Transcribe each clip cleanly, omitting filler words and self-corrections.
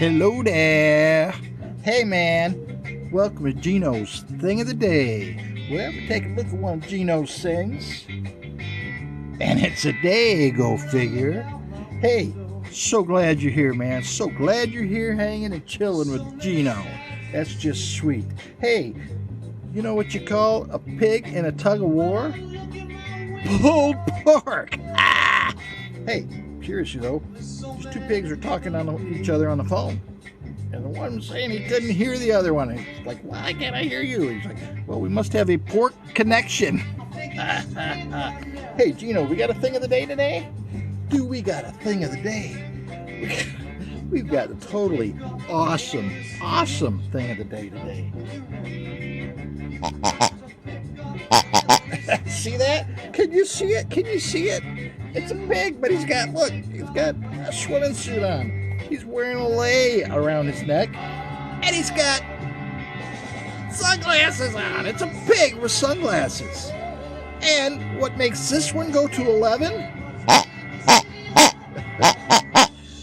Hello there. Hey man, welcome to Geno's Thing of the Day. Well, we take a look at one of Geno's things, and it's a day, go figure. Hey, so glad you're here, man. So glad you're here hanging and chilling with Geno. That's just sweet. Hey, you know what you call a pig in a tug of war? Pulled pork. Ah! Hey, seriously though, these two pigs are talking on each other on the phone. And the one was saying he couldn't hear the other one. And he's like, why can't I hear you? He's like, well, we must have a pork connection. Hey, Geno, we got a thing of the day today? Dude, we got a thing of the day. We've got a totally awesome thing of the day today. See that? Can you see it? Can you see it? It's a pig, but he's got a swimming suit on. He's wearing a lei around his neck, and he's got sunglasses on. It's a pig with sunglasses. And what makes this one go to 11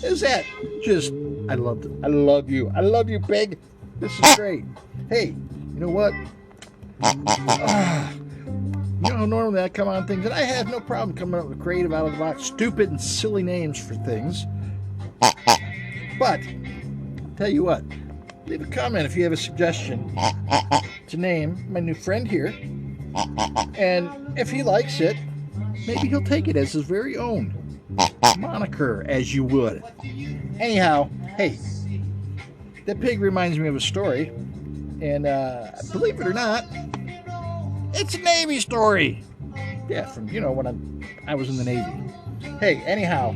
is that just, I love you, pig. This is great. Hey, you know what? You know, normally I come on things, and I have no problem coming up with creative, out-of-the-box, stupid and silly names for things. But, tell you what, leave a comment if you have a suggestion to name my new friend here. And if he likes it, maybe he'll take it as his very own moniker, as you would. Anyhow, hey, that pig reminds me of a story. And believe it or not, it's a Navy story. Yeah, from, when I was in the Navy. Hey, anyhow,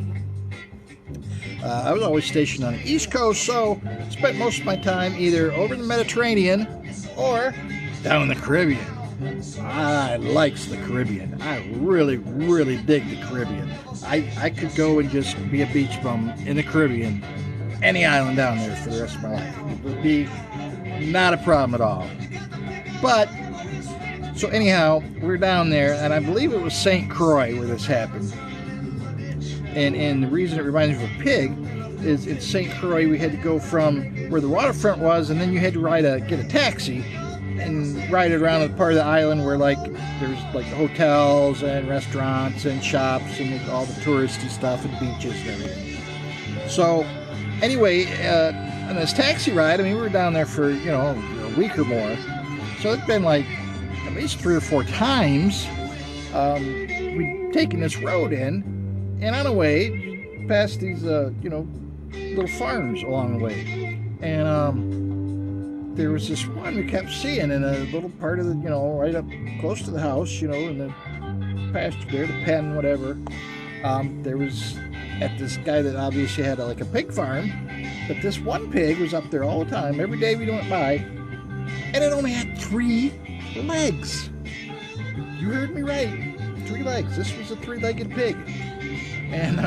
I was always stationed on the East Coast, so I spent most of my time either over the Mediterranean or down in the Caribbean. I likes the Caribbean. I really dig the Caribbean. I could go and just be a beach bum in the Caribbean, any island down there for the rest of my life. It would be not a problem at all. But, so anyhow, we're down there, and I believe it was St. Croix where this happened. And the reason it reminds me of a pig is in St. Croix we had to go from where the waterfront was, and then you had to get a taxi and ride it around the part of the island where there's hotels and restaurants and shops and all the touristy stuff and beaches and everything. So anyway, on this taxi ride, we were down there for a week or more. So it's been at least 3 or 4 times we'd taken this road in. And on the way, past these, little farms along the way. And there was this one we kept seeing in a little part of the, right up close to the house, in the pasture there, the pen, whatever. There was at this guy that obviously had a pig farm. But this one pig was up there all the time, every day we went by. And it only had 3 legs. You heard me right. 3 legs. This was a 3-legged pig. And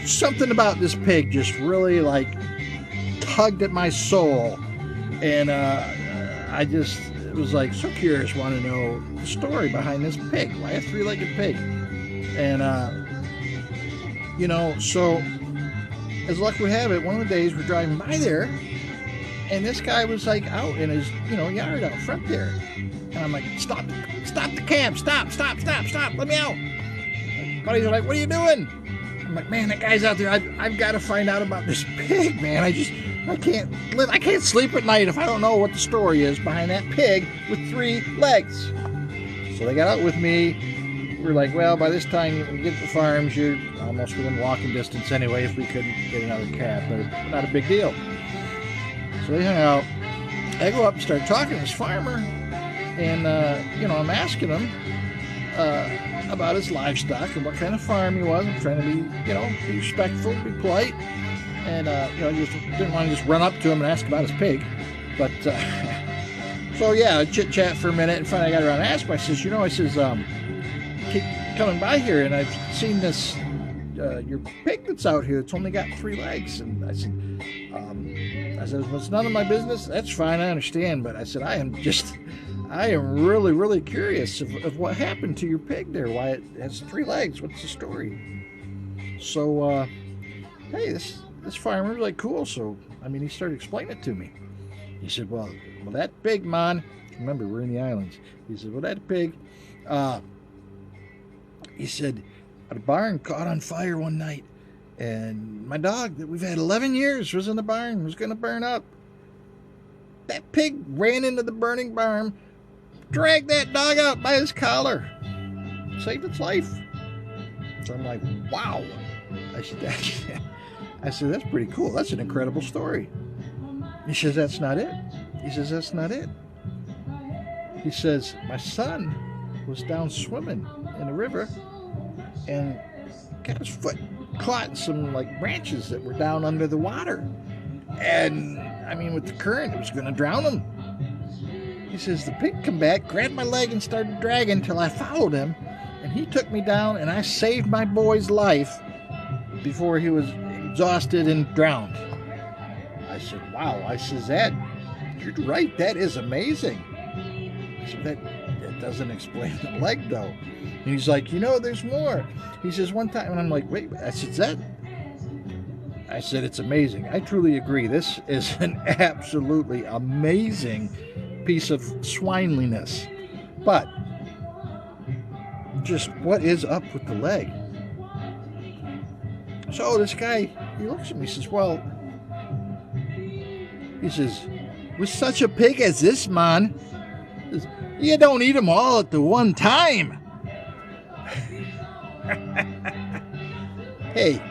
something about this pig just really tugged at my soul. And I just was so curious, want to know the story behind this pig. Why a 3-legged pig? And, so as luck would have it, one of the days we're driving by there, and this guy was out in his, yard out front there. And I'm like, stop the cab, stop, let me out. Buddies are like, what are you doing? I'm like, man, that guy's out there. I've got to find out about this pig, man. I can't sleep at night if I don't know what the story is behind that pig with 3 legs. So they got out with me. We're like, well, by this time you get to the farms, you're almost within walking distance anyway if we couldn't get another cab, but not a big deal. So they hung out. I go up and start talking to this farmer, and I'm asking him about his livestock and what kind of farm he was. I'm trying to be respectful, be polite, and just didn't want to just run up to him and ask about his pig. But so yeah, I chit chat for a minute, and finally I got around and asked him. I says, keep coming by here, and I've seen this your pig that's out here. It's only got 3 legs, and I said, well, it's none of my business. That's fine, I understand, but I said, I am really curious of what happened to your pig there. Why it has 3 legs? What's the story? So, hey, this this farmer was like, cool. So, I mean, he started explaining it to me. He said, well, that pig, man. Remember, we're in the islands. He said, well, that pig, he said, a barn caught on fire one night. And my dog that we've had 11 years was in the barn, was going to burn up. That pig ran into the burning barn, dragged that dog out by his collar, saved its life. So I'm like, wow. I said, that's pretty cool. That's an incredible story. He says, that's not it. He says, that's not it. He says, my son was down swimming in the river and got his foot caught in some like branches that were down under the water. And I mean, with the current, it was going to drown him. He says, the pig come back, grabbed my leg and started dragging till I followed him. And he took me down and I saved my boy's life before he was exhausted and drowned. I said, wow. I says, you're right. That is amazing. I said, that doesn't explain the leg though. And he's like, there's more. He says, one time, and I'm like, wait, I said, I said, it's amazing. I truly agree. This is an absolutely amazing piece of swineliness. But just what is up with the leg? So this guy, he looks at me, he says, well, he says, with such a pig as this, man, you don't eat them all at the one time. Hey,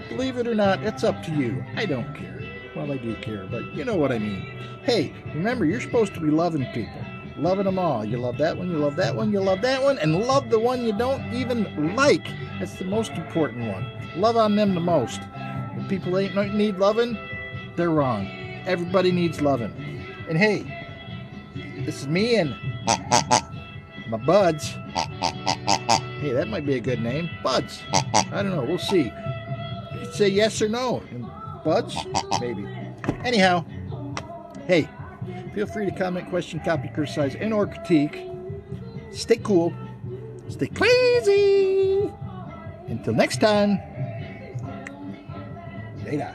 believe it or not, it's up to you. I don't care. Well, I do care, but you know what I mean. Hey, remember, you're supposed to be loving people. Loving them all. You love that one, you love that one, you love that one, and love the one you don't even like. That's the most important one. Love on them the most. If people ain't need loving, they're wrong. Everybody needs loving. And hey, this is me and my buds. Hey, that might be a good name. Buds. I don't know. We'll see. You can say yes or no. And buds? Maybe. Anyhow, hey, feel free to comment, question, copy, criticize, and or critique. Stay cool. Stay crazy. Until next time. Later.